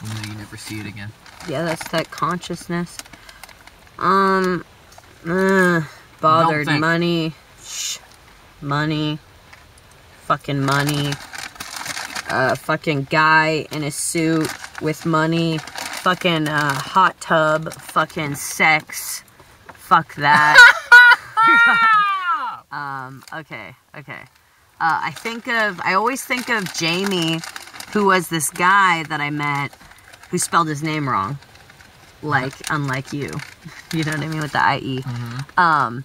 And then you never see it again. Yeah, that's that consciousness. Bothered money. Shh. Money. Fucking money. Fucking guy in a suit with money. Fucking hot tub. Fucking sex. Fuck that. Okay. I always think of Jamie, who was this guy that I met who spelled his name wrong. Like, unlike you. You know what I mean? With the IE. Mm-hmm.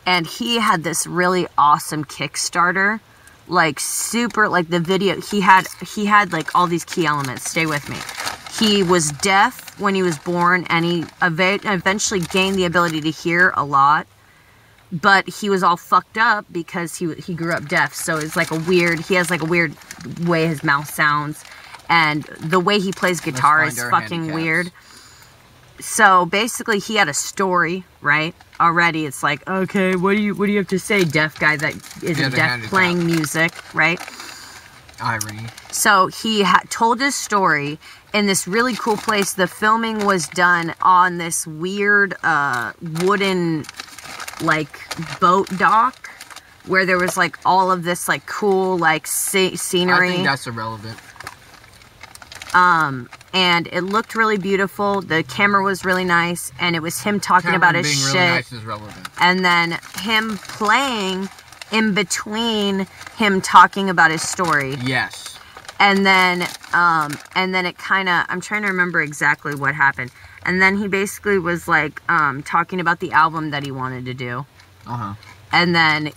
And he had this really awesome Kickstarter. Like, super, like, the video, he had, like, all these key elements. Stay with me. He was deaf when he was born, and he eventually gained the ability to hear a lot. But he was all fucked up because he grew up deaf. So it's like he has like a weird way his mouth sounds. And the way he plays guitar is fucking weird. So basically he had a story, right? Already it's like, okay, what do you have to say, deaf guy that isn't deaf playing music, right? Irony. So he told his story in this really cool place. The filming was done on this weird wooden like boat dock where there was like all of this like cool like scenery. I think that's irrelevant. And it looked really beautiful. The camera was really nice, and it was him talking about his shit. Really nice is relevant. And then him playing in between him talking about his story. Yes. And then it kind of, I'm trying to remember exactly what happened. And then he basically was like, talking about the album that he wanted to do. Uh-huh. And then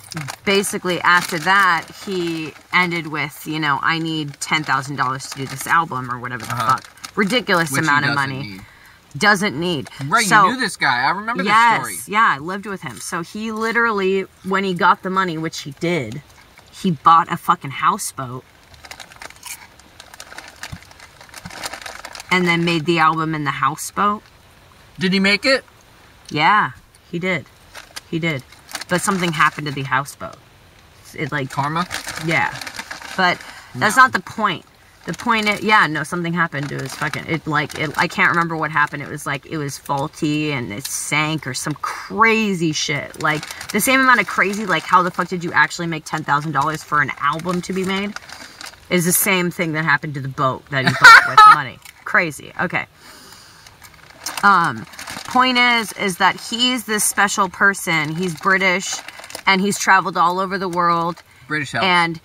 basically after that, he ended with, you know, I need $10,000 to do this album or whatever the fuck. Ridiculous amount of money. Doesn't need. Right, so, you knew this guy. I remember this story. Yeah, I lived with him. So he literally, when he got the money, which he did, he bought a fucking houseboat. And then made the album in the houseboat. Did he make it? Yeah, he did. He did. But something happened to the houseboat. It like... Karma? Yeah. But that's not the point. The point is... Yeah, no, something happened to his fucking... I can't remember what happened. It was like, it was faulty and it sank or some crazy shit. Like, the same amount of crazy, like, how the fuck did you actually make $10,000 for an album to be made? Is the same thing that happened to the boat that he bought with the money. Crazy. Okay. Point is that he's this special person. He's British, and he's traveled all over the world. British helps. And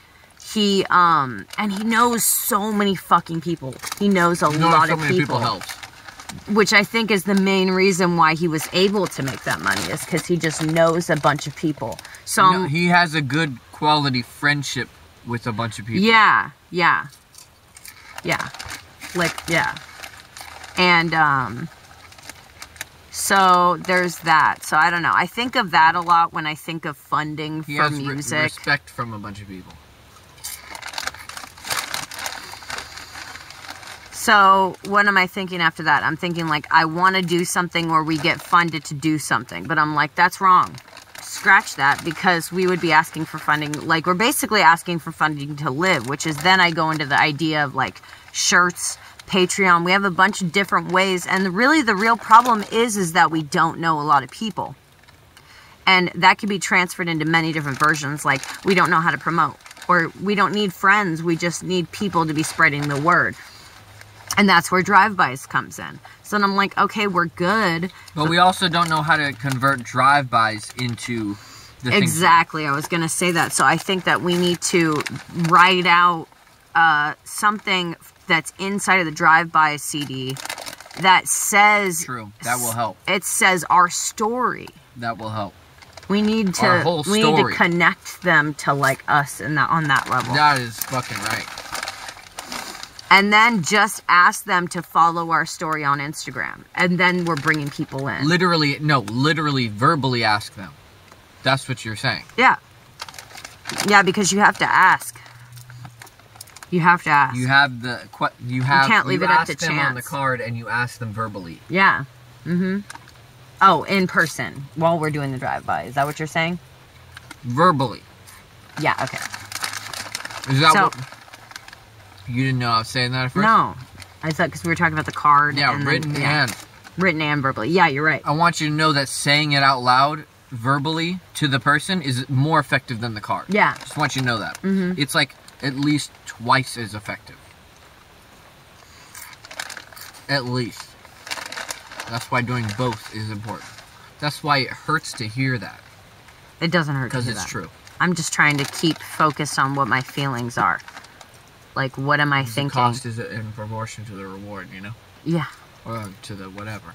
he knows so many fucking people. He knows a lot of people. Helps. Which I think is the main reason why he was able to make that money, is because he just knows a bunch of people. So he has a good quality friendship with a bunch of people. Yeah. Like, yeah. And, so there's that. So I don't know. I think of that a lot when I think of funding for music. He has respect from a bunch of people. So what am I thinking after that? I'm thinking like, I want to do something where we get funded to do something. But I'm like, that's wrong. Scratch that, because we would be asking for funding. Like, we're basically asking for funding to live, which is then I go into the idea of like shirts, Patreon. We have a bunch of different ways, and really the real problem is that we don't know a lot of people, and that can be transferred into many different versions. Like, we don't know how to promote, or we don't need friends, we just need people to be spreading the word, and that's where drive-bys comes in. So then I'm like, okay, we're good, but we also don't know how to convert drive-bys into the exactly things. I was gonna say that. So I think that we need to write out something that's inside of the drive-by CD that says... True. That will help. It says our story. That will help. We need to... Our whole story. We need to connect them to, like, us on that level. That is fucking right. And then just ask them to follow our story on Instagram. And then we're bringing people in. Literally verbally ask them. That's what you're saying. Yeah. Yeah, because you have to ask. You have to ask. You have the... You can't leave it up to chance. You ask them on the card, and you ask them verbally. Yeah. Mm-hmm. Oh, in person, while we're doing the drive-by. Is that what you're saying? Verbally. Yeah, okay. Is that what... You didn't know I was saying that at first? No. I thought because we were talking about the card. Yeah, and written then, and. Written and verbally. Yeah, you're right. I want you to know that saying it out loud, verbally, to the person is more effective than the card. Yeah. Just want you to know that. It's like at least twice as effective. At least. That's why doing both is important. That's why it hurts to hear that. It doesn't hurt to hear that. Because it's true. I'm just trying to keep focused on what my feelings are. Like, what am I thinking? The cost is in proportion to the reward, you know? Yeah. Or to the whatever.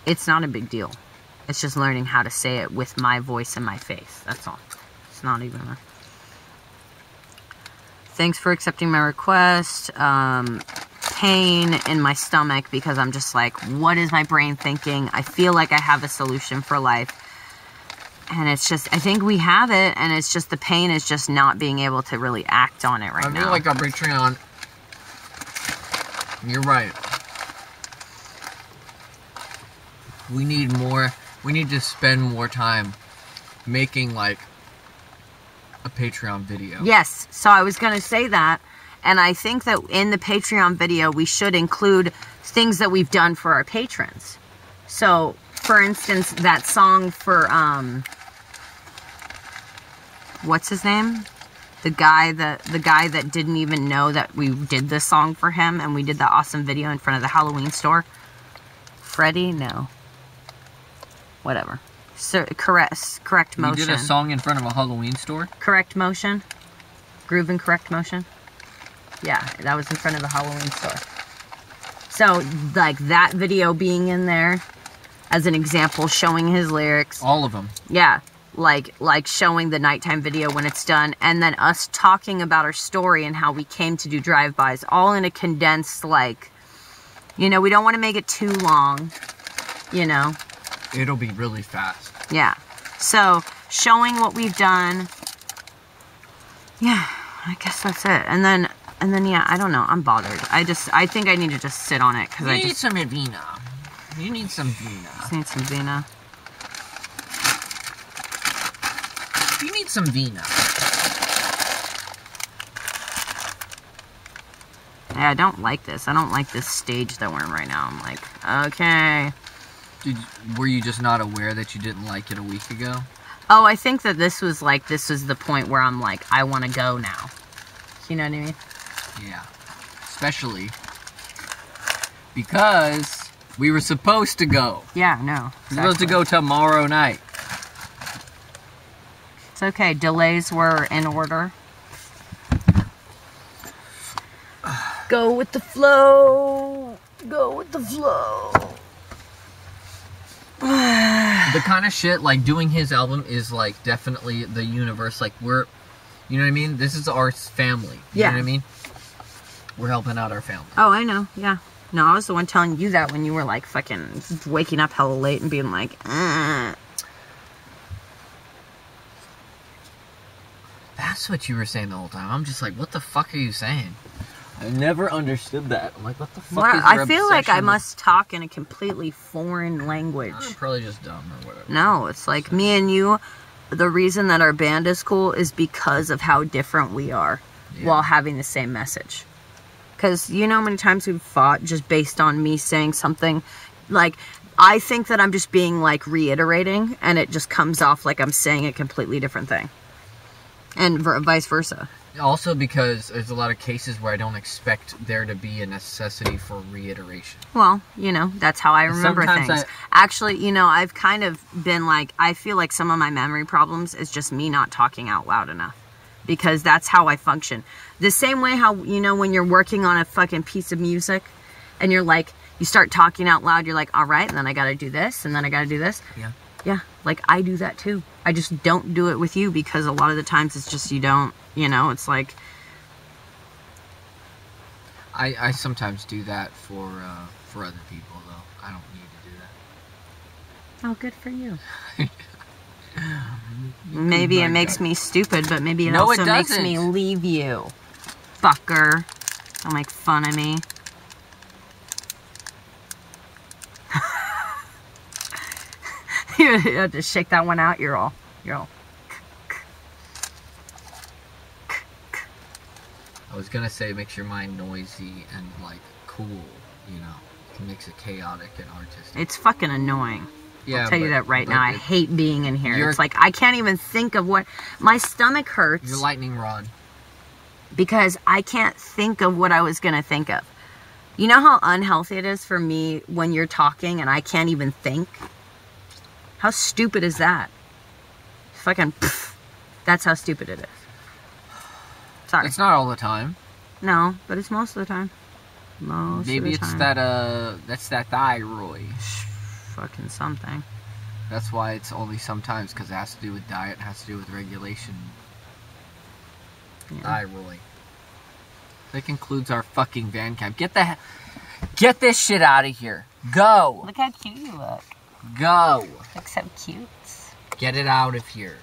It's not a big deal. It's just learning how to say it with my voice and my face. That's all. It's not even a... Thanks for accepting my request. Pain in my stomach because I'm just like, what is my brain thinking? I feel like I have a solution for life. And it's just, I think we have it, and it's just the pain is just not being able to really act on it right now. I feel like our Patreon... You're right. We need more... We need to spend more time making, like, a Patreon video. Yes, so I was going to say that, and I think that in the Patreon video, we should include things that we've done for our patrons. So, for instance, that song for, what's his name? The guy that didn't even know that we did this song for him, and we did that awesome video in front of the Halloween store. Freddie? No. Whatever. So, correct motion. You did a song in front of a Halloween store? Correct motion. Groove and correct motion. Yeah, that was in front of the Halloween store. So, like, that video being in there as an example, showing his lyrics. All of them. Yeah. Like showing the nighttime video when it's done, and then us talking about our story and how we came to do drive-bys, all in a condensed, like, you know, we don't want to make it too long, you know. It'll be really fast. Yeah. So, showing what we've done. Yeah, I guess that's it. And then, yeah, I don't know. I'm bothered. I think I need to just sit on it, because I need some vina. You need some vina. Just need some vina. You need some vina. Yeah, I don't like this. I don't like this stage that we're in right now. I'm like, okay. Were you just not aware that you didn't like it a week ago? Oh, I think that this was the point where I'm like, I want to go now. You know what I mean? Yeah. Especially because we were supposed to go. Yeah, no. Exactly. We're supposed to go tomorrow night. It's okay. Delays were in order. Go with the flow. Go with the flow. The kind of shit, like, doing his album is, like, definitely the universe. Like, we're, you know what I mean? This is our family. You know what I mean? We're helping out our family. Oh, I know. Yeah. No, I was the one telling you that when you were, like, fucking waking up hella late and being like, That's what you were saying the whole time. I'm just like, what the fuck are you saying? I never understood that. I'm like, what the fuck is your I feel like I obsession must talk in a completely foreign language. I'm probably just dumb or whatever. No, it's like me and you, the reason that our band is cool is because of how different we are while having the same message. Because you know how many times we've fought just based on me saying something, like, I think that I'm just being, like, reiterating, and it just comes off like I'm saying a completely different thing. And vice versa. Also because there's a lot of cases where I don't expect there to be a necessity for reiteration. Well, you know, that's how I remember things. Actually, you know, I've kind of been like, I feel like some of my memory problems is just me not talking out loud enough. Because that's how I function. The same way how, you know, when you're working on a fucking piece of music and you're like, you start talking out loud, you're like, all right, and then I gotta do this, and then I gotta do this. Yeah. Yeah, like, I do that too. I just don't do it with you because a lot of the times it's just you don't, you know, it's like... I sometimes do that for other people, though. I don't need to do that. Oh, good for you. Maybe it makes me stupid, but maybe it also makes me leave you. Fucker. Don't make fun of me. You have to shake that one out. You're all. I was gonna say it makes your mind noisy and, like, cool, you know. It makes it chaotic and artistic. It's fucking annoying. Yeah, I'll tell you that right now. I hate being in here. It's like, I can't even think of what... My stomach hurts. Your lightning rod. Because I can't think of what I was going to think of. You know how unhealthy it is for me when you're talking and I can't even think? How stupid is that? Fucking... Pff, that's how stupid it is. Sorry. It's not all the time. No, but it's most of the time. Maybe it's that's that thyroid. Fucking something. That's why it's only sometimes, because it has to do with diet, it has to do with regulation. Yeah. Thyroid. That concludes our fucking van camp. Get this shit out of here. Go. Look how cute you look. Go. Look so cute. Get it out of here.